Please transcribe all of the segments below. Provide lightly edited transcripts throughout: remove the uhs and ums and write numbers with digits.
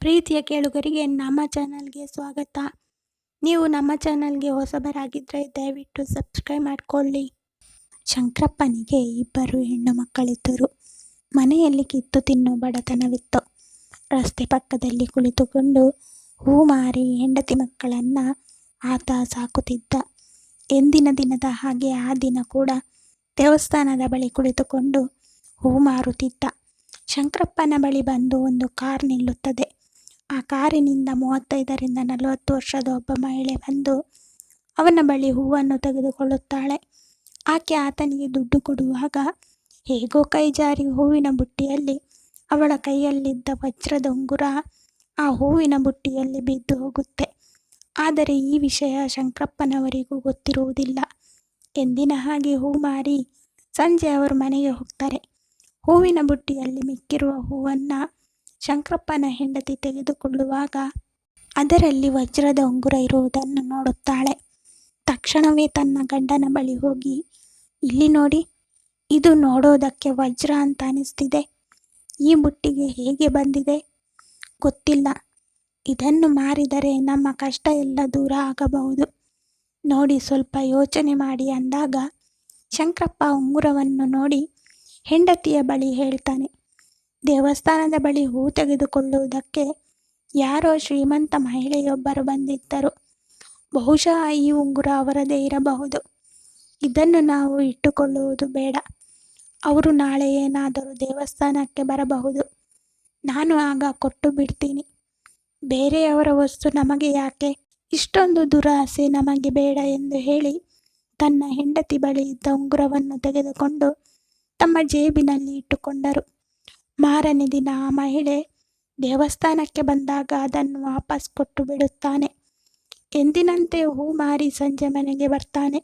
ಪ್ರೀತಿಯ ಕೇಳುಗರಿಗೆ ನಮ್ಮ ಚಾನಲ್ಗೆ ಸ್ವಾಗತ. ನೀವು ನಮ್ಮ ಚಾನಲ್ಗೆ ಹೊಸಬರಾಗಿದ್ದರೆ ದಯವಿಟ್ಟು ಸಬ್ಸ್ಕ್ರೈಬ್ ಮಾಡಿಕೊಳ್ಳಿ. ಶಂಕರಪ್ಪನಿಗೆ ಇಬ್ಬರು ಹೆಣ್ಣು ಮಕ್ಕಳಿದ್ದರು. ಮನೆಯಲ್ಲಿ ಕಿತ್ತು ತಿನ್ನೋ ಬಡತನವಿತ್ತು. ರಸ್ತೆ ಪಕ್ಕದಲ್ಲಿ ಕುಳಿತುಕೊಂಡು ಹೂ ಮಾರಿ ಹೆಂಡತಿ ಮಕ್ಕಳನ್ನು ಆತ ಸಾಕುತ್ತಿದ್ದ. ಎಂದಿನ ದಿನದ ಹಾಗೆ ಆ ದಿನ ಕೂಡ ದೇವಸ್ಥಾನದ ಬಳಿ ಕುಳಿತುಕೊಂಡು ಹೂ ಮಾರುತ್ತಿದ್ದ. ಶಂಕರಪ್ಪನ ಬಳಿ ಬಂದು ಒಂದು ಕಾರ್ ನಿಲ್ಲುತ್ತದೆ. ಆ ಕಾರಿನಿಂದ 35ರಿಂದ 40 ವರ್ಷದ ಒಬ್ಬ ಮಹಿಳೆ ಬಂದು ಅವನ ಬಳಿ ಹೂವನ್ನು ತೆಗೆದುಕೊಳ್ಳುತ್ತಾಳೆ. ಆಕೆ ಆತನಿಗೆ ದುಡ್ಡು ಕೊಡುವಾಗ ಹೇಗೋ ಕೈ ಜಾರಿ ಹೂವಿನ ಬುಟ್ಟಿಯಲ್ಲಿ ಅವಳ ಕೈಯಲ್ಲಿದ್ದ ವಜ್ರದ ಉಂಗುರ ಆ ಹೂವಿನ ಬುಟ್ಟಿಯಲ್ಲಿ ಬಿದ್ದು ಹೋಗುತ್ತೆ. ಆದರೆ ಈ ವಿಷಯ ಶಂಕರಪ್ಪನವರಿಗೂ ಗೊತ್ತಿರುವುದಿಲ್ಲ. ಎಂದಿನ ಹಾಗೆ ಹೂ ಮಾರಿ ಸಂಜೆ ಅವರು ಮನೆಗೆ ಹೋಗ್ತಾರೆ. ಹೂವಿನ ಬುಟ್ಟಿಯಲ್ಲಿ ಮಿಕ್ಕಿರುವ ಹೂವನ್ನು ಶಂಕರಪ್ಪನ ಹೆಂಡತಿ ತೆಗೆದುಕೊಳ್ಳುವಾಗ ಅದರಲ್ಲಿ ವಜ್ರದ ಉಂಗುರ ಇರುವುದನ್ನು ನೋಡುತ್ತಾಳೆ. ತಕ್ಷಣವೇ ತನ್ನ ಗಂಡನ ಬಳಿ ಹೋಗಿ, ಇಲ್ಲಿ ನೋಡಿ, ಇದು ನೋಡೋದಕ್ಕೆ ವಜ್ರ ಅಂತ ಅನಿಸ್ತಿದೆ. ಈ ಬುಟ್ಟಿಗೆ ಹೇಗೆ ಬಂದಿದೆ ಗೊತ್ತಿಲ್ಲ. ಇದನ್ನು ಮಾರಿದರೆ ನಮ್ಮ ಕಷ್ಟ ಎಲ್ಲ ದೂರ ಆಗಬಹುದು. ನೋಡಿ, ಸ್ವಲ್ಪ ಯೋಚನೆ ಮಾಡಿ ಅಂದಾಗ ಶಂಕರಪ್ಪ ಉಂಗುರವನ್ನು ನೋಡಿ ಹೆಂಡತಿಯ ಬಳಿ ಹೇಳ್ತಾನೆ, ದೇವಸ್ಥಾನದ ಬಳಿ ಹೂ ತೆಗೆದುಕೊಳ್ಳುವುದಕ್ಕೆ ಯಾರೋ ಶ್ರೀಮಂತ ಮಹಿಳೆಯೊಬ್ಬರು ಬಂದಿದ್ದರು. ಬಹುಶಃ ಈ ಉಂಗುರ ಅವರದೇ ಇರಬಹುದು. ಇದನ್ನು ನಾವು ಇಟ್ಟುಕೊಳ್ಳುವುದು ಬೇಡ. ಅವರು ನಾಳೆ ಏನಾದರೂ ದೇವಸ್ಥಾನಕ್ಕೆ ಬರಬಹುದು. ನಾನು ಆಗ ಕೊಟ್ಟು ಬಿಡ್ತೀನಿ. ಬೇರೆಯವರ ವಸ್ತು ನಮಗೆ ಯಾಕೆ? ಇಷ್ಟೊಂದು ದುರಾಸೆ ನಮಗೆ ಬೇಡ ಎಂದು ಹೇಳಿ ತನ್ನ ಹೆಂಡತಿ ಬಳಿ ಇದ್ದ ಉಂಗುರವನ್ನು ತೆಗೆದುಕೊಂಡು ತಮ್ಮ ಜೇಬಿನಲ್ಲಿ ಇಟ್ಟುಕೊಂಡರು. ಮಾರನೇ ದಿನ ಆ ಮಹಿಳೆ ದೇವಸ್ಥಾನಕ್ಕೆ ಬಂದಾಗ ಅದನ್ನು ವಾಪಸ್ ಕೊಟ್ಟು ಬಿಡುತ್ತಾನೆ. ಎಂದಿನಂತೆ ಹೂ ಮಾರಿ ಸಂಜೆ ಮನೆಗೆ ಬರ್ತಾನೆ.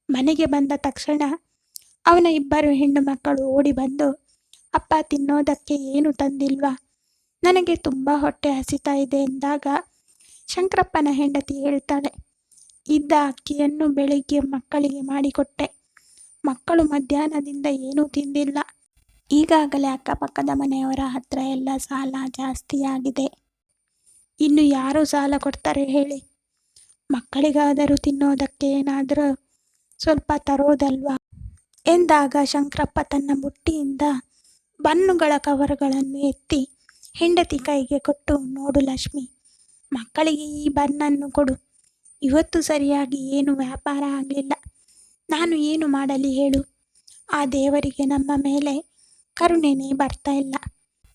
ಮನೆಗೆ ಬಂದ ತಕ್ಷಣ ಅವನ ಇಬ್ಬರು ಹೆಣ್ಣು ಮಕ್ಕಳು ಓಡಿ ಬಂದು, ಅಪ್ಪ, ತಿನ್ನೋದಕ್ಕೆ ಏನು ತಂದಿಲ್ವಾ? ನನಗೆ ತುಂಬ ಹೊಟ್ಟೆ ಹಸಿತಾ ಇದೆ ಎಂದಾಗ ಶಂಕರಪ್ಪನ ಹೆಂಡತಿ ಹೇಳ್ತಾಳೆ, ಇದ್ದ ಅಕ್ಕಿಯನ್ನು ಬೆಳಿಗ್ಗೆ ಮಕ್ಕಳಿಗೆ ಮಾಡಿಕೊಟ್ಟೆ. ಮಕ್ಕಳು ಮಧ್ಯಾಹ್ನದಿಂದ ಏನೂ ತಿಂದಿಲ್ಲ. ಈಗಾಗಲೇ ಅಕ್ಕಪಕ್ಕದ ಮನೆಯವರ ಹತ್ರ ಎಲ್ಲ ಸಾಲ ಜಾಸ್ತಿಯಾಗಿದೆ. ಇನ್ನು ಯಾರು ಸಾಲ ಕೊಡ್ತಾರೆ ಹೇಳಿ? ಮಕ್ಕಳಿಗಾದರೂ ತಿನ್ನೋದಕ್ಕೆ ಏನಾದರೂ ಸ್ವಲ್ಪ ತರೋದಲ್ವಾ ಎಂದಾಗ ಶಂಕರಪ್ಪ ತನ್ನ ಬುಟ್ಟಿಯಿಂದ ಬನ್ನುಗಳ ಕವರ್ಗಳನ್ನು ಎತ್ತಿ ಹೆಂಡತಿ ಕೈಗೆ ಕೊಟ್ಟು, ನೋಡು ಲಕ್ಷ್ಮಿ, ಮಕ್ಕಳಿಗೆ ಈ ಬನ್ನನ್ನು ಕೊಡು. ಇವತ್ತು ಸರಿಯಾಗಿ ಏನು ವ್ಯಾಪಾರ ಆಗಲಿಲ್ಲ. ನಾನು ಏನು ಮಾಡಲಿ ಹೇಳು? ಆ ದೇವರಿಗೆ ನಮ್ಮ ಮೇಲೆ ಕರುಣೆನೇ ಬರ್ತಾ ಇಲ್ಲ.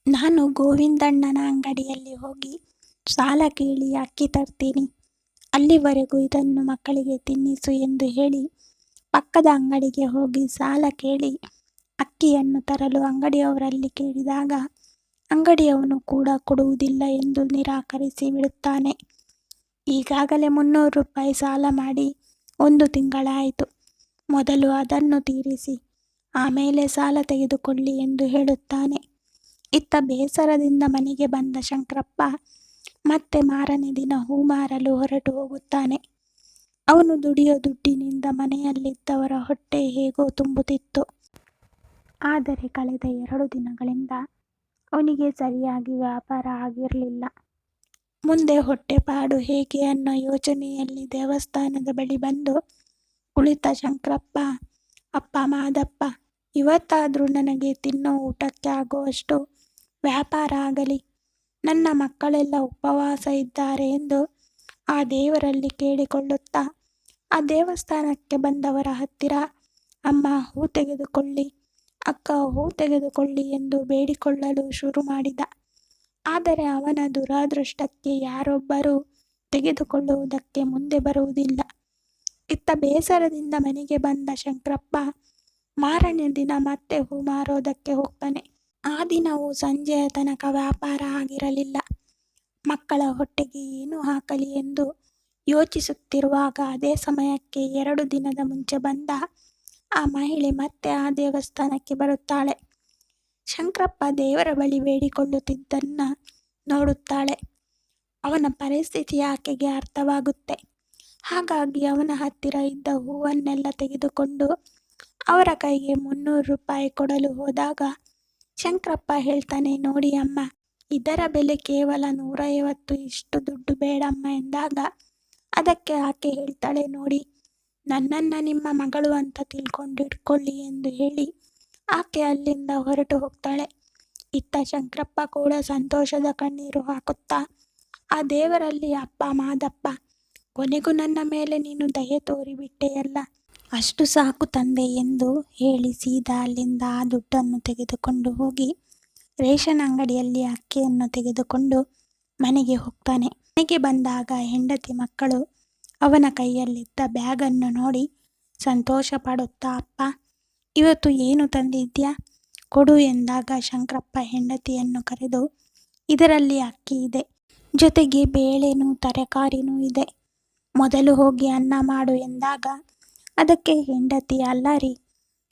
ನಾನು ಗೋವಿಂದಣ್ಣನ ಅಂಗಡಿಯಲ್ಲಿ ಹೋಗಿ ಸಾಲ ಕೇಳಿ ಅಕ್ಕಿ ತರ್ತೀನಿ. ಅಲ್ಲಿವರೆಗೂ ಇದನ್ನು ಮಕ್ಕಳಿಗೆ ತಿನ್ನಿಸು ಎಂದು ಹೇಳಿ ಪಕ್ಕದ ಅಂಗಡಿಗೆ ಹೋಗಿ ಸಾಲ ಕೇಳಿ ಅಕ್ಕಿಯನ್ನು ತರಲು ಅಂಗಡಿಯವರಲ್ಲಿ ಕೇಳಿದಾಗ ಅಂಗಡಿಯವನು ಕೂಡ ಕೊಡುವುದಿಲ್ಲ ಎಂದು ನಿರಾಕರಿಸಿ ಬಿಡುತ್ತಾನೆ. ಈಗಾಗಲೇ 300 ರೂಪಾಯಿ ಸಾಲ ಮಾಡಿ 1 ತಿಂಗಳಾಯಿತು. ಮೊದಲು ಅದನ್ನು ತೀರಿಸಿ ಆಮೇಲೆ ಸಾಲ ತೆಗೆದುಕೊಳ್ಳಿ ಎಂದು ಹೇಳುತ್ತಾನೆ. ಇತ್ತ ಬೇಸರದಿಂದ ಮನೆಗೆ ಬಂದ ಶಂಕರಪ್ಪ ಮತ್ತೆ ಮಾರನೇ ದಿನ ಹೂ ಮಾರಲು ಹೊರಟು ಹೋಗುತ್ತಾನೆ. ಅವನು ದುಡಿಯೋ ದುಡ್ಡಿನಿಂದ ಮನೆಯಲ್ಲಿದ್ದವರ ಹೊಟ್ಟೆ ಹೇಗೋ ತುಂಬುತ್ತಿತ್ತು. ಆದರೆ ಕಳೆದ 2 ದಿನಗಳಿಂದ ಅವನಿಗೆ ಸರಿಯಾಗಿ ವ್ಯಾಪಾರ ಆಗಿರಲಿಲ್ಲ. ಮುಂದೆ ಹೊಟ್ಟೆಪಾಡು ಹೇಗೆ ಅನ್ನೋ ಯೋಚನೆಯಲ್ಲಿ ದೇವಸ್ಥಾನದ ಬಳಿ ಬಂದು ಕುಳಿತ ಶಂಕರಪ್ಪ, ಅಪ್ಪ ಮಾದಪ್ಪ, ಇವತ್ತಾದರೂ ನನಗೆ ತಿನ್ನೋ ಊಟಕ್ಕೆ ಆಗುವಷ್ಟು ವ್ಯಾಪಾರ ಆಗಲಿ. ನನ್ನ ಮಕ್ಕಳೆಲ್ಲ ಉಪವಾಸ ಇದ್ದಾರೆ ಎಂದು ಆ ದೇವರಲ್ಲಿ ಕೇಳಿಕೊಳ್ಳುತ್ತಾ ಆ ದೇವಸ್ಥಾನಕ್ಕೆ ಬಂದವರ ಹತ್ತಿರ, ಅಮ್ಮ ಹೂ ತೆಗೆದುಕೊಳ್ಳಿ, ಅಕ್ಕ ಹೂ ತೆಗೆದುಕೊಳ್ಳಿ ಎಂದು ಬೇಡಿಕೊಳ್ಳಲು ಶುರು ಮಾಡಿದ. ಆದರೆ ಅವನ ದುರಾದೃಷ್ಟಕ್ಕೆ ಯಾರೊಬ್ಬರೂ ತೆಗೆದುಕೊಳ್ಳುವುದಕ್ಕೆ ಮುಂದೆ ಬರುವುದಿಲ್ಲ. ಇತ್ತ ಬೇಸರದಿಂದ ಮನೆಗೆ ಬಂದ ಶಂಕರಪ್ಪ ಮಾರನೇ ದಿನ ಮತ್ತೆ ಹೂ ಮಾರೋದಕ್ಕೆ ಹೋಗ್ತಾನೆ. ಆ ದಿನವೂ ಸಂಜೆಯ ತನಕ ವ್ಯಾಪಾರ ಆಗಿರಲಿಲ್ಲ. ಮಕ್ಕಳ ಹೊಟ್ಟೆಗೆ ಏನು ಹಾಕಲಿ ಎಂದು ಯೋಚಿಸುತ್ತಿರುವಾಗ ಅದೇ ಸಮಯಕ್ಕೆ 2 ದಿನದ ಮುಂಚೆ ಬಂದ ಆ ಮಹಿಳೆ ಮತ್ತೆ ಆ ದೇವಸ್ಥಾನಕ್ಕೆ ಬರುತ್ತಾಳೆ. ಶಂಕರಪ್ಪ ದೇವರ ಬಳಿ ಬೇಡಿಕೊಳ್ಳುತ್ತಿದ್ದನ್ನ ನೋಡುತ್ತಾಳೆ. ಅವನ ಪರಿಸ್ಥಿತಿ ಆಕೆಗೆ ಅರ್ಥವಾಗುತ್ತೆ. ಹಾಗಾಗಿ ಅವನ ಹತ್ತಿರ ಇದ್ದ ಹೂವನ್ನೆಲ್ಲ ತೆಗೆದುಕೊಂಡು ಅವರ ಕೈಗೆ 300 ರೂಪಾಯಿ ಕೊಡಲು ಹೋದಾಗ ಶಂಕರಪ್ಪ ಹೇಳ್ತಾನೆ, ನೋಡಿ ಅಮ್ಮ, ಇದರ ಬೆಲೆ ಕೇವಲ 150, ಇಷ್ಟು ದುಡ್ಡು ಬೇಡಮ್ಮ ಎಂದಾಗ ಅದಕ್ಕೆ ಆಕೆ ಹೇಳ್ತಾಳೆ, ನೋಡಿ, ನನ್ನನ್ನು ನಿಮ್ಮ ಮಗಳು ಅಂತ ತಿಳ್ಕೊಂಡಿಟ್ಕೊಳ್ಳಿ ಎಂದು ಹೇಳಿ ಆಕೆ ಅಲ್ಲಿಂದ ಹೊರಟು ಹೋಗ್ತಾಳೆ. ಇತ್ತ ಶಂಕರಪ್ಪ ಕೂಡ ಸಂತೋಷದ ಕಣ್ಣೀರು ಹಾಕುತ್ತಾ, ಆ ದೇವರಲ್ಲಿ ಅಪ್ಪ ಮಾದಪ್ಪ, ಕೊನೆಗೂ ನನ್ನ ಮೇಲೆ ನೀನು ದಯೆ ತೋರಿಬಿಟ್ಟೆಯಲ್ಲ, ಅಷ್ಟು ಸಾಕು ತಂದೆ ಎಂದು ಹೇಳಿ ಸೀದಾ ಅಲ್ಲಿಂದ ಆ ದುಡ್ಡನ್ನು ತೆಗೆದುಕೊಂಡು ಹೋಗಿ ರೇಷನ್ ಅಂಗಡಿಯಲ್ಲಿ ಅಕ್ಕಿಯನ್ನು ತೆಗೆದುಕೊಂಡು ಮನೆಗೆ ಹೋಗ್ತಾನೆ. ಮನೆಗೆ ಬಂದಾಗ ಹೆಂಡತಿ ಮಕ್ಕಳು ಅವನ ಕೈಯಲ್ಲಿದ್ದ ಬ್ಯಾಗನ್ನು ನೋಡಿ ಸಂತೋಷ ಪಡುತ್ತಾ, ಅಪ್ಪ, ಇವತ್ತು ಏನು ತಂದಿದ್ಯಾ, ಕೊಡು ಎಂದಾಗ ಶಂಕರಪ್ಪ ಹೆಂಡತಿಯನ್ನು ಕರೆದು, ಇದರಲ್ಲಿ ಅಕ್ಕಿ ಇದೆ, ಜೊತೆಗೆ ಬೇಳೆನೂ ತರಕಾರಿನೂ ಇದೆ, ಮೊದಲು ಹೋಗಿ ಅನ್ನ ಮಾಡು ಎಂದಾಗ ಅದಕ್ಕೆ ಹೆಂಡತಿ, ಅಲ್ಲ ರೀ,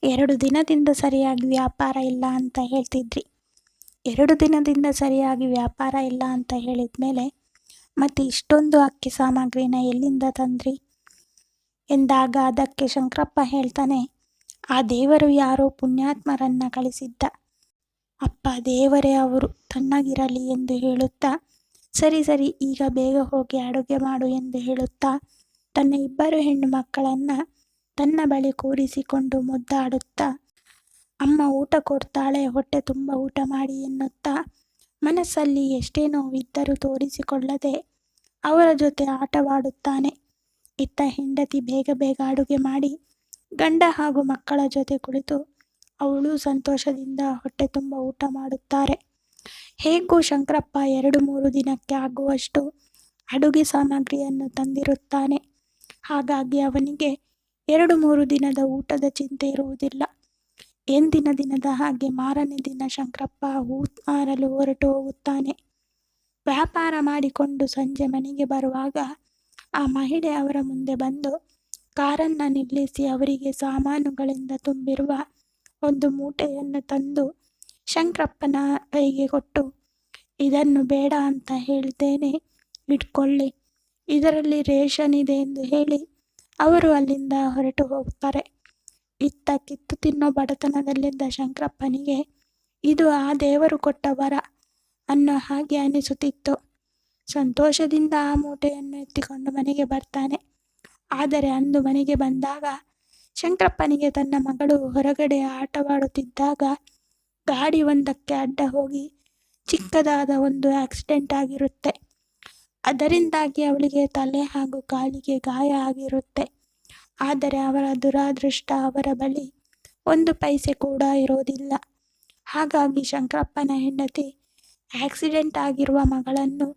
2 ದಿನದಿಂದ ಸರಿಯಾಗಿ ವ್ಯಾಪಾರ ಇಲ್ಲ ಅಂತ ಹೇಳ್ತಿದ್ರಿ, 2 ದಿನದಿಂದ ಸರಿಯಾಗಿ ವ್ಯಾಪಾರ ಇಲ್ಲ ಅಂತ ಹೇಳಿದ್ಮೇಲೆ ಮತ್ತೆ ಇಷ್ಟೊಂದು ಅಕ್ಕಿ ಸಾಮಗ್ರಿನ ಎಲ್ಲಿಂದ ತಂದ್ರಿ ಎಂದಾಗ ಅದಕ್ಕೆ ಶಂಕರಪ್ಪ ಹೇಳ್ತಾನೆ, ಆ ದೇವರು ಯಾರೋ ಪುಣ್ಯಾತ್ಮರನ್ನ ಕಳಿಸಿದ್ದ, ಅಪ್ಪ ದೇವರೇ ಅವರು ತಣ್ಣಗಿರಲಿ ಎಂದು ಹೇಳುತ್ತಾ, ಸರಿ ಸರಿ, ಈಗ ಬೇಗ ಹೋಗಿ ಅಡುಗೆ ಮಾಡು ಎಂದು ಹೇಳುತ್ತಾ ತನ್ನ 2 ಹೆಣ್ಣು ಮಕ್ಕಳನ್ನು ತನ್ನ ಬಳಿ ಕೂರಿಸಿಕೊಂಡು ಮುದ್ದಾಡುತ್ತಾ, ಅಮ್ಮ ಊಟ ಕೊಡ್ತಾಳೆ, ಹೊಟ್ಟೆ ತುಂಬ ಊಟ ಮಾಡಿ ಎನ್ನುತ್ತಾ ಮನಸ್ಸಲ್ಲಿ ಎಷ್ಟೇ ನೋವಿದ್ದರೂ ತೋರಿಸಿಕೊಳ್ಳದೆ ಅವರ ಜೊತೆ ಆಟವಾಡುತ್ತಾನೆ. ಇತ್ತ ಹೆಂಡತಿ ಬೇಗ ಬೇಗ ಅಡುಗೆ ಮಾಡಿ ಗಂಡ ಹಾಗೂ ಮಕ್ಕಳ ಜೊತೆ ಕುಳಿತು ಅವಳು ಸಂತೋಷದಿಂದ ಹೊಟ್ಟೆ ತುಂಬ ಊಟ ಮಾಡುತ್ತಾರೆ. ಹೇಗೂ ಶಂಕರಪ್ಪ 2-3 ದಿನಕ್ಕೆ ಆಗುವಷ್ಟು ಅಡುಗೆ ಸಾಮಗ್ರಿಯನ್ನು ತಂದಿರುತ್ತಾನೆ. ಹಾಗಾಗಿ ಅವನಿಗೆ 2-3 ದಿನದ ಊಟದ ಚಿಂತೆ ಇರುವುದಿಲ್ಲ. ಎಂದಿನ ದಿನದ ಹಾಗೆ ಮಾರನೇ ದಿನ ಶಂಕರಪ್ಪ ಹೂ ಮಾರಲು ಹೊರಟು ಹೋಗುತ್ತಾನೆ. ವ್ಯಾಪಾರ ಮಾಡಿಕೊಂಡು ಸಂಜೆ ಮನೆಗೆ ಬರುವಾಗ ಆ ಮಹಿಳೆ ಅವರ ಮುಂದೆ ಬಂದು ಕಾರನ್ನು ನಿಲ್ಲಿಸಿ ಅವರಿಗೆ ಸಾಮಾನುಗಳಿಂದ ತುಂಬಿರುವ ಒಂದು ಮೂಟೆಯನ್ನು ತಂದು ಶಂಕರಪ್ಪನ ಕೈಗೆ ಕೊಟ್ಟು, ಇದನ್ನು ಬೇಡ ಅಂತ ಹೇಳ್ತೇನೆ, ಇಟ್ಕೊಳ್ಳಿ, ಇದರಲ್ಲಿ ರೇಷನ್ ಇದೆ ಎಂದು ಹೇಳಿ ಅವರು ಅಲ್ಲಿಂದ ಹೊರಟು ಹೋಗ್ತಾರೆ. ಇತ್ತ ಕಿತ್ತು ತಿನ್ನೋ ಬಡತನದಲ್ಲಿದ್ದ ಶಂಕರಪ್ಪನಿಗೆ ಇದು ಆ ದೇವರು ಕೊಟ್ಟ ವರ ಅನ್ನೋ ಹಾಗೆ ಅನಿಸುತ್ತಿತ್ತು. ಸಂತೋಷದಿಂದ ಆ ಮೂಟೆಯನ್ನು ಎತ್ತಿಕೊಂಡು ಮನೆಗೆ ಬರ್ತಾನೆ. ಆದರೆ ಅಂದು ಮನೆಗೆ ಬಂದಾಗ ಶಂಕರಪ್ಪನಿಗೆ ತನ್ನ ಮಗಳು ಹೊರಗಡೆ ಆಟವಾಡುತ್ತಿದ್ದಾಗ ಗಾಡಿ ಒಂದಕ್ಕೆ ಅಡ್ಡ ಹೋಗಿ ಚಿಕ್ಕದಾದ ಒಂದು ಆಕ್ಸಿಡೆಂಟ್ ಆಗಿರುತ್ತೆ. ಅದರಿಂದಾಗಿ ಅವಳಿಗೆ ತಲೆ ಹಾಗೂ ಕಾಲಿಗೆ ಗಾಯ ಆಗಿರುತ್ತೆ. ಆದರೆ ಅವರ ದುರಾದೃಷ್ಟ, ಅವರ ಬಳಿ 1 ಪೈಸೆ ಕೂಡ ಇರೋದಿಲ್ಲ. ಹಾಗಾಗಿ ಶಂಕರಪ್ಪನ ಹೆಂಡತಿ ಆಕ್ಸಿಡೆಂಟ್ ಆಗಿರುವ ಮಗಳನ್ನು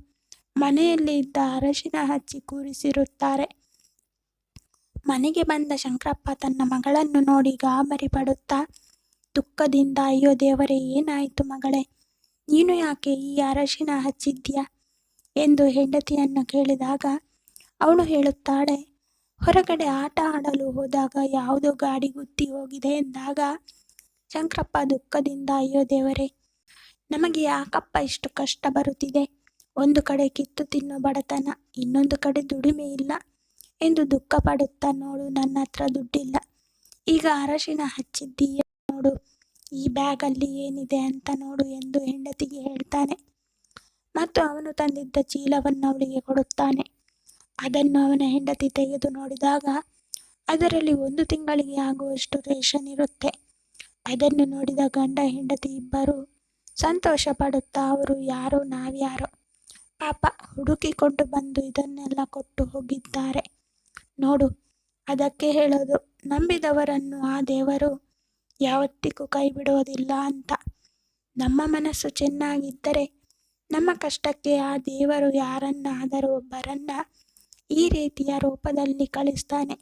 ಮನೆಯಲ್ಲಿ ಇದ್ದ ಅರಶಿನ ಹಚ್ಚಿ ಕೂರಿಸಿರುತ್ತಾರೆ. ಮನೆಗೆ ಬಂದ ಶಂಕರಪ್ಪ ತನ್ನ ಮಗಳನ್ನು ನೋಡಿ ಗಾಬರಿ ಪಡುತ್ತಾ ದುಃಖದಿಂದ, ಅಯ್ಯೋ ದೇವರೇ, ಏನಾಯಿತು ಮಗಳೇ, ನೀನು ಯಾಕೆ ಈ ಅರಶಿನ ಹಚ್ಚಿದ್ಯಾ ಎಂದು ಹೆಂಡತಿಯನ್ನು ಕೇಳಿದಾಗ ಅವಳು ಹೇಳುತ್ತಾಳೆ, ಹೊರಗಡೆ ಆಟ ಆಡಲು ಹೋದಾಗ ಯಾವುದೋ ಗಾಡಿ ಗುದ್ದಿ ಹೋಗಿದೆ ಎಂದಾಗ ಶಂಕರಪ್ಪ ದುಃಖದಿಂದ, ಅಯ್ಯೋ ದೇವರೇ, ನಮಗೆ ಯಾಕಪ್ಪ ಇಷ್ಟು ಕಷ್ಟ ಬರುತ್ತಿದೆ, ಒಂದು ಕಡೆ ಕಿತ್ತು ತಿನ್ನೋ ಬಡತನ, ಇನ್ನೊಂದು ಕಡೆ ದುಡಿಮೆ ಇಲ್ಲ ಎಂದು ದುಃಖ ಪಡುತ್ತಾ, ನೋಡು, ನನ್ನ ಹತ್ರ ದುಡ್ಡಿಲ್ಲ, ಈಗ ಅರಶಿನ ಹಚ್ಚಿದ್ದೀಯ, ನೋಡು, ಈ ಬ್ಯಾಗಲ್ಲಿ ಏನಿದೆ ಅಂತ ನೋಡು ಎಂದು ಹೆಂಡತಿಗೆ ಹೇಳ್ತಾನೆ. ಮತ್ತು ಅವನು ತಂದಿದ್ದ ಚೀಲವನ್ನು ಅವಳಿಗೆ ಕೊಡುತ್ತಾನೆ. ಅದನ್ನು ಅವನ ಹೆಂಡತಿ ತೆಗೆದು ನೋಡಿದಾಗ ಅದರಲ್ಲಿ 1 ತಿಂಗಳಿಗೆ ಆಗುವಷ್ಟು ರೇಷನ್ ಇರುತ್ತೆ. ಅದನ್ನು ನೋಡಿದ ಗಂಡ ಹೆಂಡತಿ ಇಬ್ಬರು ಸಂತೋಷ ಪಡುತ್ತಾ, ಅವರು ಯಾರೋ ನಾವ್ಯಾರೋ, ಪಾಪ ಹುಡುಕಿಕೊಂಡು ಬಂದು ಇದನ್ನೆಲ್ಲ ಕೊಟ್ಟು ಹೋಗಿದ್ದಾರೆ, ನೋಡು, ಅದಕ್ಕೆ ಹೇಳೋದು, ನಂಬಿದವರನ್ನು ಆ ದೇವರು ಯಾವತ್ತಿಗೂ ಕೈ ಬಿಡೋದಿಲ್ಲ ಅಂತ. ನಮ್ಮ ಮನಸ್ಸು ಚೆನ್ನಾಗಿದ್ದರೆ ನಮ್ಮ ಕಷ್ಟಕ್ಕೆ ಆ ದೇವರು ಯಾರನ್ನಾದರೂ ಒಬ್ಬರನ್ನ ಈ ರೀತಿಯ ರೂಪದಲ್ಲಿ ಕಳಿಸ್ತಾನೆ.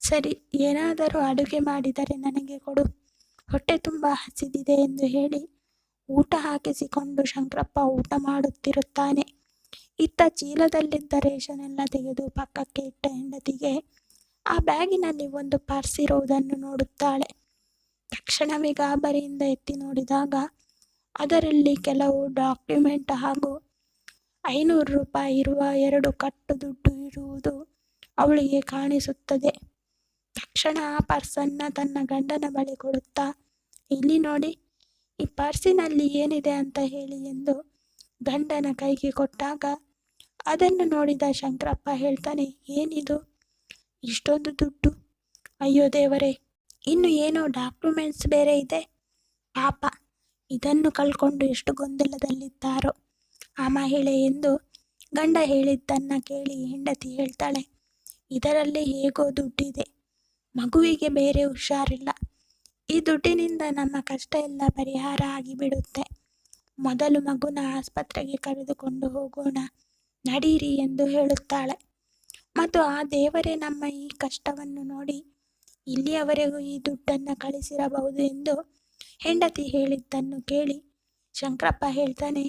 ಸರಿ, ಏನಾದರೂ ಅಡುಗೆ ಮಾಡಿದರೆ ನನಗೆ ಕೊಡು, ಹೊಟ್ಟೆ ತುಂಬ ಹಸಿದಿದೆ ಎಂದು ಹೇಳಿ ಊಟ ಹಾಕಿಸಿಕೊಂಡು ಶಂಕರಪ್ಪ ಊಟ ಮಾಡುತ್ತಿರುತ್ತಾನೆ. ಇತ್ತ ಚೀಲದಲ್ಲಿದ್ದ ರೇಷನ್ ಎಲ್ಲ ತೆಗೆದು ಪಕ್ಕಕ್ಕೆ ಇಟ್ಟ ಹೆಂಡತಿಗೆ ಆ ಬ್ಯಾಗಿನಲ್ಲಿ ಒಂದು ಪರ್ಸ್ ಇರುವುದನ್ನು ನೋಡುತ್ತಾಳೆ. ತಕ್ಷಣವೇ ಗಾಬರಿಯಿಂದ ಎತ್ತಿ ನೋಡಿದಾಗ ಅದರಲ್ಲಿ ಕೆಲವು ಡಾಕ್ಯುಮೆಂಟ್ ಹಾಗೂ 500 ರೂಪಾಯಿ ಇರುವ 2 ಕಟ್ಟು ದುಡ್ಡು ಇರುವುದು ಅವಳಿಗೆ ಕಾಣಿಸುತ್ತದೆ. ತಕ್ಷಣ ಆ ಪರ್ಸನ್ನು ತನ್ನ ಗಂಡನ ಬಳಿ ಕೊಡುತ್ತಾ, ಇಲ್ಲಿ ನೋಡಿ, ಈ ಪರ್ಸಿನಲ್ಲಿ ಏನಿದೆ ಅಂತ ಹೇಳಿ ಎಂದು ಗಂಡನ ಕೈಗೆ ಕೊಟ್ಟಾಗ ಅದನ್ನು ನೋಡಿದ ಶಂಕರಪ್ಪ ಹೇಳ್ತಾನೆ, ಏನಿದು ಇಷ್ಟೊಂದು ದುಡ್ಡು? ಅಯ್ಯೋ ದೇವರೇ, ಇನ್ನು ಏನೋ ಡಾಕ್ಯುಮೆಂಟ್ಸ್ ಬೇರೆ ಇದೆ. ಪಾಪ, ಇದನ್ನು ಕಳ್ಕೊಂಡು ಎಷ್ಟು ಗೊಂದಲದಲ್ಲಿದ್ದಾರೋ ಆ ಮಹಿಳೆ ಎಂದು ಗಂಡ ಹೇಳಿದ್ದನ್ನ ಕೇಳಿ ಹೆಂಡತಿ ಹೇಳ್ತಾಳೆ, ಇದರಲ್ಲಿ ಹೇಗೋ ದುಡ್ಡಿದೆ, ಮಗುವಿಗೆ ಬೇರೆ ಹುಷಾರಿಲ್ಲ, ಈ ದುಡ್ಡಿನಿಂದ ನಮ್ಮ ಕಷ್ಟ ಎಲ್ಲ ಪರಿಹಾರ ಆಗಿಬಿಡುತ್ತೆ. ಮೊದಲು ಮಗುನ ಆಸ್ಪತ್ರೆಗೆ ಕರೆದುಕೊಂಡು ಹೋಗೋಣ ನಡೀರಿ ಎಂದು ಹೇಳುತ್ತಾಳೆ. ಮತ್ತು ಆ ದೇವರೇ ನಮ್ಮ ಈ ಕಷ್ಟವನ್ನು ನೋಡಿ ಇಲ್ಲಿಯವರೆಗೂ ಈ ದುಡ್ಡನ್ನು ಕಳಿಸಿರಬಹುದು ಎಂದು ಹೆಂಡತಿ ಹೇಳಿದ್ದನ್ನು ಕೇಳಿ ಶಂಕರಪ್ಪ ಹೇಳ್ತಾನೆ,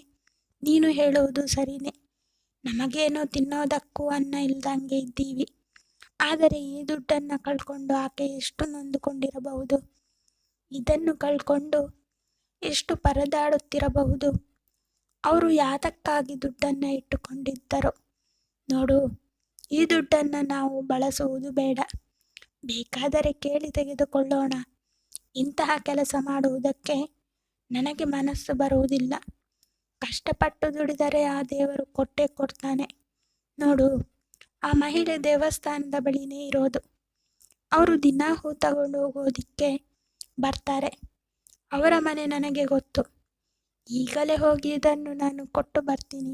ನೀನು ಹೇಳುವುದು ಸರಿನೇ, ನಮಗೇನೋ ತಿನ್ನೋದಕ್ಕೂ ಅನ್ನ ಇಲ್ದಂಗೆ ಇದ್ದೀವಿ. ಆದರೆ ಈ ದುಡ್ಡನ್ನು ಕಳ್ಕೊಂಡು ಆಕೆ ಎಷ್ಟು ನೊಂದುಕೊಂಡಿರಬಹುದು, ಇದನ್ನು ಕಳ್ಕೊಂಡು ಎಷ್ಟು ಪರದಾಡುತ್ತಿರಬಹುದು. ಅವರು ಯಾತಕ್ಕಾಗಿ ದುಡ್ಡನ್ನು ಇಟ್ಟುಕೊಂಡಿದ್ದರೋ ನೋಡು, ಈ ದುಡ್ಡನ್ನು ನಾವು ಬಳಸುವುದು ಬೇಡ, ಬೇಕಾದರೆ ಕೇಳಿ ತೆಗೆದುಕೊಳ್ಳೋಣ. ಇಂತಹ ಕೆಲಸ ಮಾಡುವುದಕ್ಕೆ ನನಗೆ ಮನಸ್ಸು ಬರುವುದಿಲ್ಲ. ಕಷ್ಟಪಟ್ಟು ದುಡಿದರೆ ಆ ದೇವರು ಕೊಟ್ಟೇ ಕೊಡ್ತಾನೆ. ನೋಡು, ಆ ಮಹಿಳೆ ದೇವಸ್ಥಾನದ ಬಳಿನೇ ಇರೋದು. ಅವರು ದಿನ ಹೂ ತಗೊಂಡು ಹೋಗೋದಿಕ್ಕೆ ಬರ್ತಾರೆ. ಅವರ ಮನೆ ನನಗೆ ಗೊತ್ತು. ಈಗಲೇ ಹೋಗಿ ಇದನ್ನು ನಾನು ಕೊಟ್ಟು ಬರ್ತೀನಿ,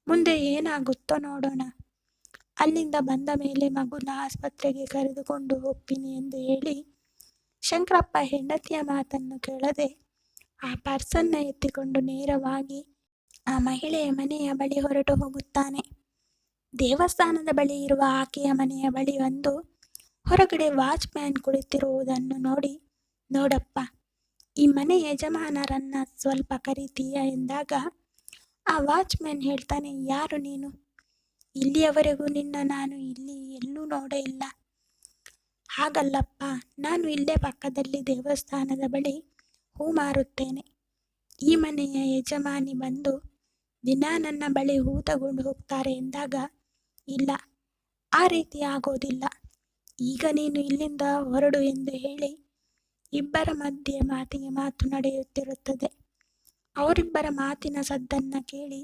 ಮುಂದೆ ಏನಾಗುತ್ತೋ ನೋಡೋಣ. ಅಲ್ಲಿಂದ ಬಂದ ಮೇಲೆ ಮಗುನ ಆಸ್ಪತ್ರೆಗೆ ಕರೆದುಕೊಂಡು ಹೋಗ್ತೀನಿ ಎಂದು ಹೇಳಿ ಶಂಕರಪ್ಪ ಹೆಂಡತಿಯ ಮಾತನ್ನು ಕೇಳದೆ ಆ ಪರ್ಸನ್ನ ಎತ್ತಿಕೊಂಡು ನೇರವಾಗಿ ಆ ಮಹಿಳೆಯ ಮನೆಯ ಬಳಿ ಹೊರಟು ಹೋಗುತ್ತಾನೆ. ದೇವಸ್ಥಾನದ ಬಳಿ ಇರುವ ಆಕೆಯ ಮನೆಯ ಬಳಿ ಬಂದು ಹೊರಗಡೆ ವಾಚ್ಮ್ಯಾನ್ ಕುಳಿತಿರುವುದನ್ನು ನೋಡಿ, ನೋಡಪ್ಪ, ಈ ಮನೆ ಯಜಮಾನರನ್ನ ಸ್ವಲ್ಪ ಕರೀತೀಯಾ ಎಂದಾಗ ಆ ವಾಚ್ಮ್ಯಾನ್ ಹೇಳ್ತಾನೆ, ಯಾರು ನೀನು? ಇಲ್ಲಿಯವರೆಗೂ ನಿನ್ನ ನಾನು ಇಲ್ಲಿ ಎಲ್ಲೂ ನೋಡೇ ಇಲ್ಲ. ಹಾಗಲ್ಲಪ್ಪ, ನಾನು ಇಲ್ಲೇ ಪಕ್ಕದಲ್ಲಿ ದೇವಸ್ಥಾನದ ಬಳಿ ಹೂ ಮಾರುತ್ತೇನೆ. ಈ ಮನೆಯ ಯಜಮಾನಿ ಬಂದು ದಿನ ನನ್ನ ಬಳಿ ಹೂ ತಗೊಂಡು ಹೋಗ್ತಾರೆ ಎಂದಾಗ, ಇಲ್ಲ, ಆ ರೀತಿ ಆಗೋದಿಲ್ಲ, ಈಗ ನೀನು ಇಲ್ಲಿಂದ ಹೊರಡು ಎಂದು ಹೇಳಿ ಇಬ್ಬರ ಮಧ್ಯೆ ಮಾತಿಗೆ ಮಾತು ನಡೆಯುತ್ತಿರುತ್ತದೆ. ಅವರಿಬ್ಬರ ಮಾತಿನ ಸದ್ದನ್ನು ಕೇಳಿ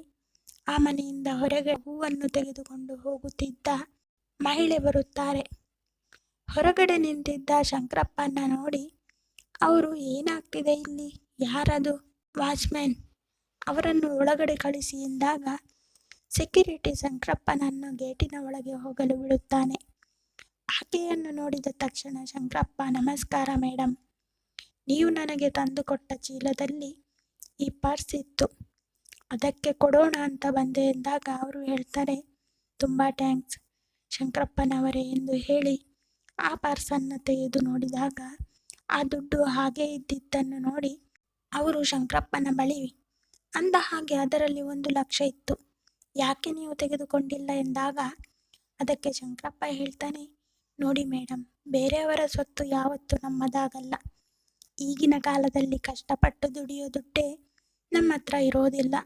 ಆ ಮನೆಯಿಂದ ಹೊರಗೆ ಹೂವನ್ನು ತೆಗೆದುಕೊಂಡು ಹೋಗುತ್ತಿದ್ದ ಮಹಿಳೆ ಬರುತ್ತಾರೆ. ಹೊರಗಡೆ ನಿಂತಿದ್ದ ಶಂಕರಪ್ಪನ ನೋಡಿ ಅವರು, ಏನಾಗ್ತಿದೆ ಇಲ್ಲಿ? ಯಾರದು? ವಾಚ್ಮ್ಯಾನ್, ಅವರನ್ನು ಒಳಗಡೆ ಕಳಿಸಿ ಎಂದಾಗ ಸೆಕ್ಯೂರಿಟಿ ಶಂಕರಪ್ಪನನ್ನು ಗೇಟಿನ ಒಳಗೆ ಹೋಗಲು ಬಿಡುತ್ತಾನೆ. ಆಕೆಯನ್ನು ನೋಡಿದ ತಕ್ಷಣ ಶಂಕರಪ್ಪ, ನಮಸ್ಕಾರ ಮೇಡಮ್, ನೀವು ನನಗೆ ತಂದುಕೊಟ್ಟ ಚೀಲದಲ್ಲಿ ಈ ಪರ್ಸ್ ಇತ್ತು, ಅದಕ್ಕೆ ಕೊಡೋಣ ಅಂತ ಬಂದೆ ಎಂದಾಗ ಅವರು ಹೇಳ್ತಾರೆ, ತುಂಬ ಥ್ಯಾಂಕ್ಸ್ ಶಂಕರಪ್ಪನವರೇ ಎಂದು ಹೇಳಿ ಆ ಪರ್ಸನ್ನು ತೆಗೆದು ನೋಡಿದಾಗ ಆ ದುಡ್ಡು ಹಾಗೆ ಇದ್ದಿದ್ದನ್ನು ನೋಡಿ ಅವರು ಶಂಕರಪ್ಪನ ಬಳಿ ಅಂದ ಹಾಗೆ ಅದರಲ್ಲಿ 1,00,000 ಇತ್ತು, ಯಾಕೆ ನೀವು ತೆಗೆದುಕೊಂಡಿಲ್ಲ ಎಂದಾಗ ಅದಕ್ಕೆ ಶಂಕರಪ್ಪ ಹೇಳ್ತಾನೆ, ನೋಡಿ ಮೇಡಮ್, ಬೇರೆಯವರ ಸ್ವತ್ತು ಯಾವತ್ತೂ ನಮ್ಮದಾಗಲ್ಲ. ಈಗಿನ ಕಾಲದಲ್ಲಿ ಕಷ್ಟಪಟ್ಟು ದುಡಿಯೋ ದುಡ್ಡೇ ನಮ್ಮ ಹತ್ರ ಇರೋದಿಲ್ಲ.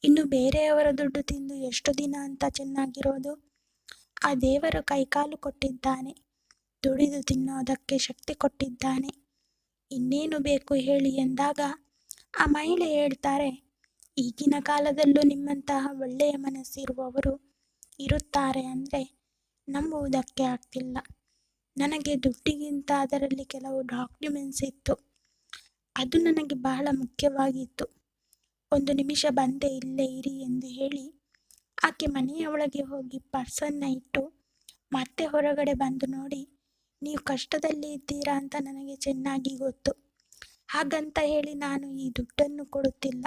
ಇನ್ನು ಬೇರೆಯವರ ದುಡ್ಡು ತಿಂದು ಎಷ್ಟು ದಿನ ಅಂತ ಚೆನ್ನಾಗಿರೋದು? ಆ ದೇವರು ಕೈಕಾಲು ಕೊಟ್ಟಿದ್ದಾನೆ, ದುಡಿದು ತಿನ್ನೋದಕ್ಕೆ ಶಕ್ತಿ ಕೊಟ್ಟಿದ್ದಾನೆ, ಇನ್ನೇನು ಬೇಕು ಹೇಳಿ ಎಂದಾಗ ಆ ಮಹಿಳೆ ಹೇಳ್ತಾರೆ, ಈಗಿನ ಕಾಲದಲ್ಲೂ ನಿಮ್ಮಂತಹ ಒಳ್ಳೆಯ ಮನಸ್ಸಿರುವವರು ಇರುತ್ತಾರೆ ಅಂದರೆ ನಂಬುವುದಕ್ಕೆ ಆಗ್ತಿಲ್ಲ. ನನಗೆ ದುಡ್ಡಿಗಿಂತ ಅದರಲ್ಲಿ ಕೆಲವು ಡಾಕ್ಯುಮೆಂಟ್ಸ್ ಇತ್ತು, ಅದು ನನಗೆ ಬಹಳ ಮುಖ್ಯವಾಗಿತ್ತು. 1 ನಿಮಿಷ ಬಂದೆ, ಇಲ್ಲೇ ಇರಿ ಎಂದು ಹೇಳಿ ಆಕೆ ಮನೆಯ ಒಳಗೆ ಹೋಗಿ ಪರ್ಸನ್ನು ಇಟ್ಟು ಮತ್ತೆ ಹೊರಗಡೆ ಬಂದು ನೋಡಿ, ನೀವು ಕಷ್ಟದಲ್ಲಿ ಇದ್ದೀರಾ ಅಂತ ನನಗೆ ಚೆನ್ನಾಗಿ ಗೊತ್ತು, ಹಾಗಂತ ಹೇಳಿ ನಾನು ಈ ದುಡ್ಡನ್ನು ಕೊಡುತ್ತಿಲ್ಲ,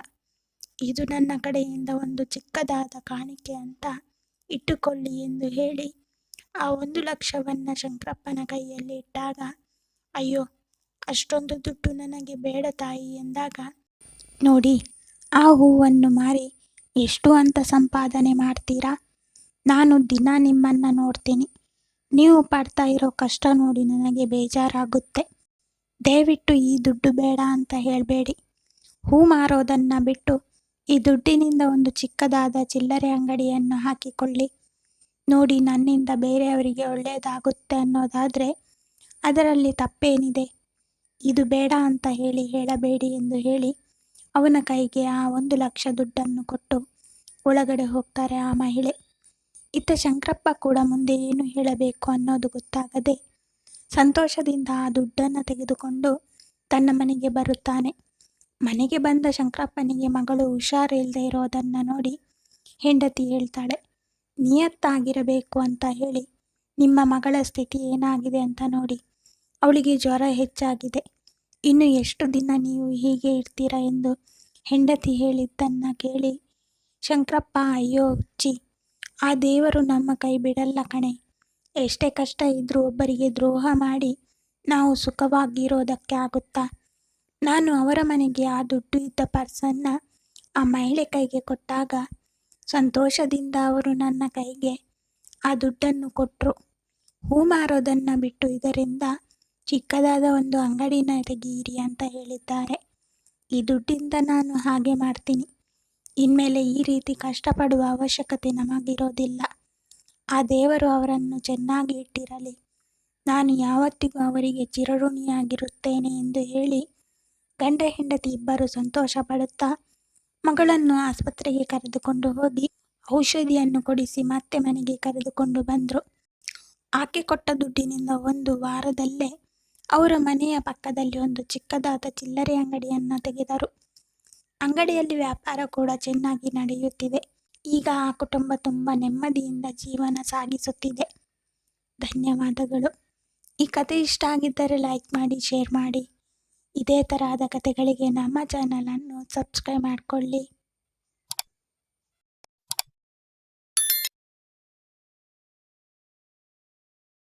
ಇದು ನನ್ನ ಕಡೆಯಿಂದ ಒಂದು ಚಿಕ್ಕದಾದ ಕಾಣಿಕೆ ಅಂತ ಇಟ್ಟುಕೊಳ್ಳಿ ಎಂದು ಹೇಳಿ ಆ 1,00,000ವನ್ನು ಶಂಕರಪ್ಪನ ಕೈಯಲ್ಲಿ ಇಟ್ಟಾಗ, ಅಯ್ಯೋ, ಅಷ್ಟೊಂದು ದುಡ್ಡು ನನಗೆ ಬೇಡ ತಾಯಿ ಎಂದಾಗ, ನೋಡಿ, ಆ ಹೂವನ್ನು ಮಾರಿ ಎಷ್ಟು ಅಂತ ಸಂಪಾದನೆ ಮಾಡ್ತೀರಾ? ನಾನು ದಿನ ನಿಮ್ಮನ್ನು ನೋಡ್ತೀನಿ, ನೀವು ಪಡ್ತಾ ಇರೋ ಕಷ್ಟ ನೋಡಿ ನನಗೆ ಬೇಜಾರಾಗುತ್ತೆ. ದಯವಿಟ್ಟು ಈ ದುಡ್ಡು ಬೇಡ ಅಂತ ಹೇಳಬೇಡಿ. ಹೂ ಮಾರೋದನ್ನು ಬಿಟ್ಟು ಈ ದುಡ್ಡಿನಿಂದ ಒಂದು ಚಿಕ್ಕದಾದ ಚಿಲ್ಲರೆ ಅಂಗಡಿಯನ್ನು ಹಾಕಿಕೊಳ್ಳಿ. ನೋಡಿ, ನನ್ನಿಂದ ಬೇರೆಯವರಿಗೆ ಒಳ್ಳೆಯದಾಗುತ್ತೆ ಅನ್ನೋದಾದರೆ ಅದರಲ್ಲಿ ತಪ್ಪೇನಿದೆ? ಇದು ಬೇಡ ಅಂತ ಹೇಳಬೇಡಿ ಎಂದು ಹೇಳಿ ಅವನ ಕೈಗೆ ಆ 1,00,000 ದುಡ್ಡನ್ನು ಕೊಟ್ಟು ಒಳಗಡೆ ಹೋಗ್ತಾರೆ ಆ ಮಹಿಳೆ. ಇತ್ತ ಶಂಕರಪ್ಪ ಕೂಡ ಮುಂದೆ ಏನು ಹೇಳಬೇಕು ಅನ್ನೋದು ಗೊತ್ತಾಗದೆ ಸಂತೋಷದಿಂದ ಆ ದುಡ್ಡನ್ನು ತೆಗೆದುಕೊಂಡು ತನ್ನ ಮನೆಗೆ ಬರುತ್ತಾನೆ. ಮನೆಗೆ ಬಂದ ಶಂಕರಪ್ಪನಿಗೆ ಮಗಳು ಹುಷಾರಿಲ್ಲದೆ ಇರೋದನ್ನು ನೋಡಿ ಹೆಂಡತಿ ಹೇಳ್ತಾಳೆ, ನಿಯತ್ತಾಗಿರಬೇಕು ಅಂತ ಹೇಳಿ ನಿಮ್ಮ ಮಗಳ ಸ್ಥಿತಿ ಏನಾಗಿದೆ ಅಂತ ನೋಡಿ. ಅವಳಿಗೆ ಜ್ವರ ಹೆಚ್ಚಾಗಿದೆ. ಇನ್ನು ಎಷ್ಟು ದಿನ ನೀವು ಹೀಗೆ ಇರ್ತೀರಾ ಎಂದು ಹೆಂಡತಿ ಹೇಳಿದ್ದನ್ನು ಕೇಳಿ ಶಂಕರಪ್ಪ, ಅಯ್ಯೋ ಹುಚ್ಚಿ, ಆ ದೇವರು ನಮ್ಮ ಕೈ ಬಿಡಲ್ಲ ಕಣೆ. ಎಷ್ಟೇ ಕಷ್ಟ ಇದ್ರೂ ಒಬ್ಬರಿಗೆ ದ್ರೋಹ ಮಾಡಿ ನಾವು ಸುಖವಾಗಿರೋದಕ್ಕೆ ಆಗುತ್ತಾ? ನಾನು ಅವರ ಮನೆಗೆ ಆ ದುಡ್ಡು ಇದ್ದ ಪರ್ಸನ್ನು ಆ ಮಹಿಳೆ ಕೈಗೆ ಕೊಟ್ಟಾಗ ಸಂತೋಷದಿಂದ ಅವರು ನನ್ನ ಕೈಗೆ ಆ ದುಡ್ಡನ್ನು ಕೊಟ್ಟರು. ಹೂ ಮಾರೋದನ್ನು ಬಿಟ್ಟು ಇದರಿಂದ ಚಿಕ್ಕದಾದ ಒಂದು ಅಂಗಡಿನ ತೆಗೀರಿ ಅಂತ ಹೇಳಿದ್ದಾರೆ. ಈ ದುಡ್ಡಿಂದ ನಾನು ಹಾಗೆ ಮಾಡ್ತೀನಿ. ಇನ್ಮೇಲೆ ಈ ರೀತಿ ಕಷ್ಟಪಡುವ ಅವಶ್ಯಕತೆ ನಮಗಿರೋದಿಲ್ಲ. ಆ ದೇವರು ಅವರನ್ನು ಚೆನ್ನಾಗಿ ಇಟ್ಟಿರಲಿ. ನಾನು ಯಾವತ್ತಿಗೂ ಅವರಿಗೆ ಚಿರಋಣಿಯಾಗಿರುತ್ತೇನೆ ಎಂದು ಹೇಳಿ ಗಂಡ ಹೆಂಡತಿ ಇಬ್ಬರು ಸಂತೋಷ ಪಡುತ್ತಾ ಮಗಳನ್ನು ಆಸ್ಪತ್ರೆಗೆ ಕರೆದುಕೊಂಡು ಹೋಗಿ ಔಷಧಿಯನ್ನು ಕೊಡಿಸಿ ಮತ್ತೆ ಮನೆಗೆ ಕರೆದುಕೊಂಡು ಬಂದರು. ಆಕೆ ಕೊಟ್ಟ ದುಡ್ಡಿನಿಂದ 1 ವಾರದಲ್ಲೇ ಅವರ ಮನೆಯ ಪಕ್ಕದಲ್ಲಿ ಒಂದು ಚಿಕ್ಕದಾದ ಚಿಲ್ಲರೆ ಅಂಗಡಿಯನ್ನು ತೆಗೆದರು. ಅಂಗಡಿಯಲ್ಲಿ ವ್ಯಾಪಾರ ಕೂಡ ಚೆನ್ನಾಗಿ ನಡೆಯುತ್ತಿದೆ. ಈಗ ಆ ಕುಟುಂಬ ತುಂಬ ನೆಮ್ಮದಿಯಿಂದ ಜೀವನ ಸಾಗಿಸುತ್ತಿದೆ. ಧನ್ಯವಾದಗಳು. ಈ ಕತೆ ಇಷ್ಟ ಆಗಿದ್ದರೆ ಲೈಕ್ ಮಾಡಿ, ಶೇರ್ ಮಾಡಿ. ಇದೇ ತರಹದ ಕತೆಗಳಿಗೆ ನಮ್ಮ ಚಾನಲನ್ನು ಸಬ್ಸ್ಕ್ರೈಬ್ ಮಾಡಿಕೊಳ್ಳಿ.